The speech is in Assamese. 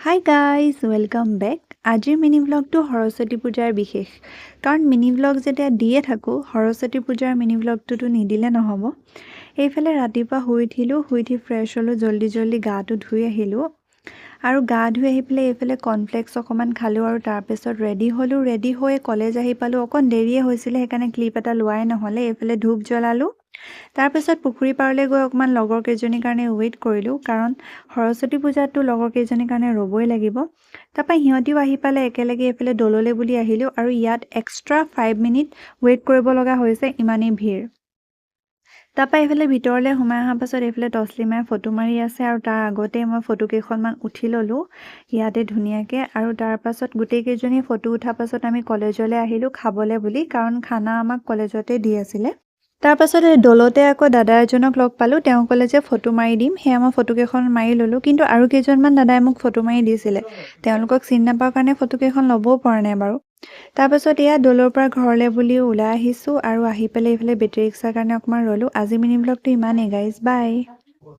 হাই গাইজ ৱেলকাম বেক। আজিৰ মিনি ব্লগটো সৰস্বতী পূজাৰ বিশেষ, কাৰণ মিনি ব্লগ যেতিয়া দিয়ে থাকোঁ সৰস্বতী পূজাৰ মিনি ব্লগটোতো নিদিলে নহ'ব। এইফালে ৰাতিপুৱা শুই উঠি ফ্ৰেছ হ'লোঁ, জল্দি গাটো ধুই আহিলোঁ আৰু গা ধুই আহি পেলাই এইফালে কৰ্ণফ্লেক্স অকণমান খালোঁ আৰু তাৰপিছত ৰেডি হ'লোঁ। ৰেডি হৈ কলেজ আহি পালোঁ, অকণ দেৰিয়ে হৈছিলে সেইকাৰণে ক্লিপ এটা লোৱাই নহ'লে। এইফালে ধূপ জ্বলালোঁ, তাৰপিছত পুখুৰী পাৰলৈ গৈ অকণমান লগৰ কেইজনীৰ কাৰণে ৱেইট কৰিলোঁ, কাৰণ সৰস্বতী পূজাততো লগৰ কেইজনীৰ কাৰণে ৰ'বই লাগিব। তাৰপৰা সিহঁতিও আহি পালে একেলগে, এইফালে দললৈ বুলি আহিলোঁ আৰু ইয়াত এক্সট্ৰা 5 মিনিট ৱেইট কৰিব লগা হৈছে, ইমানেই ভিৰ। তাৰপৰা এইফালে ভিতৰলৈ সোমাই অহাৰ পাছত এইফালে তছলিমাই ফটো মাৰি আছে আৰু তাৰ আগতেই মই ফটো কেইখনমান উঠি ল'লোঁ ইয়াতে ধুনীয়াকৈ। আৰু তাৰপাছত গোটেইকেইজনী ফটো উঠাৰ পাছত আমি কলেজলৈ আহিলোঁ খাবলৈ বুলি, কাৰণ খানা আমাক কলেজতে দি আছিলে। তাৰপাছত দলতে আকৌ দাদা এজনক লগ পালোঁ, তেওঁ ক'লে যে ফটো মাৰি দিম, সেয়া মই ফটোকেইখন মাৰি ল'লোঁ। কিন্তু আৰু কেইজনমান দাদাই মোক ফটো মাৰি দিছিলে, তেওঁলোকক চিনি নাপাওঁ কাৰণে ফটোকেইখন ল'বও পৰা নাই বাৰু। তাৰপাছত এয়া দলৰ পৰা ঘৰলৈ বুলি ওলাই আহিছোঁ আৰু আহি পেলাই এইফালে বেটেৰী ৰিক্সাৰ কাৰণে অকণমান ৰ'লোঁ। আজি মিনি ব্লগটো ইমানেই গাইজ, বাই।